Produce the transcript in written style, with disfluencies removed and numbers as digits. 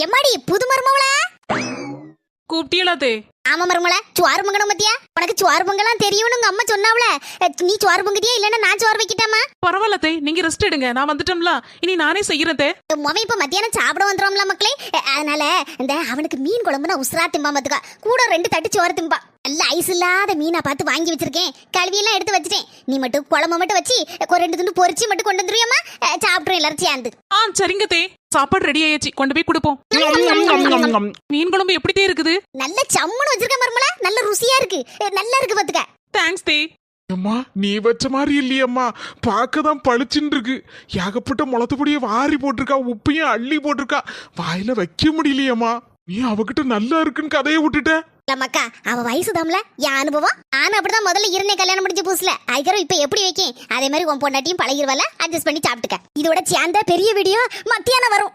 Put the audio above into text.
எம்மாடி புது மருமவளா? கூப்பிட்டீங்களே? ஆமா மருமவள, சோறு பொங்கணும் பத்தியா? உனக்கு சோறு பொங்கலாம் தெரியும்னு உங்க அம்மா சொன்னாவல. நீ சோறு பொங்குதியா இல்லன்னா நான் சோறு வைக்கிட்டாமா? பரவாயில்ல நீங்க ரெஸ்ட் எடுங்க, நான் வந்துட்டோம்ல, இனி நானே செய்யறேன். மொவன் இப்ப மத்தியானம் சாப்பிட வந்துடும்ல மக்களே. அதனால இந்த அவனுக்கு மீன் குழம்புனா உசுரா திம்பா பாத்துக்கா. கூட 2 தட்டு சோறு திம்பா. நல்ல ஐஸ் இல்லாத மீனா பார்த்து வாங்கி வச்சிருக்கேன். கழுவியெல்லாம் எடுத்து வச்சிட்டேன். நீ மட்டும் குழம்பு மட்டும் வச்சு 2 துண்டு பொரிச்சு மட்டும் கொண்டு வந்துருவியம்மா? சாப்பிட்றோம் எல்லாரும் சேர்ந்து. சரிங்க தே, சாப்பாடு ரெடி ஆயாச்சு, கொண்டு போய் கொடுப்போம். மீன் குழம்பு எப்படி இருக்குது? நல்ல சம்முன்னு வச்சிருக்க மருமல, நல்ல ருசியா இருக்கு, நல்லா இருக்கு பாத்துக்க. தேங்க்ஸ் தே. அம்மா நீ வச்ச மாதிரி இல்லையம்மா, பார்க்கதான் பளிச்சுன்னு இருக்கு. ஏகப்பட்ட முளத்துப்படியை வாரி போட்டிருக்கா, உப்பையும் அள்ளி போட்டிருக்கா, வாயில வைக்க முடியலையம்மா. நீ அவகிட்ட நல்லா இருக்குன்னு கதையை விட்டுட்ட. மக்கா, அவ வயசு தாம்ல, என் அனுபவம். ஆனா அப்படிதான் முதல்ல இருந்தே கல்யாணம் முடிஞ்ச புதுசுல. அதுக்கப்புறம் இப்ப எப்படி வைக்கேன் அதே மாதிரி உன் பொண்டாட்டியும் பழகிருவால, அட்ஜஸ்ட் பண்ணி சாப்பிட்டுக்க. இதோட சேர்ந்த பெரிய வீடியோ மத்தியானம் வரும்.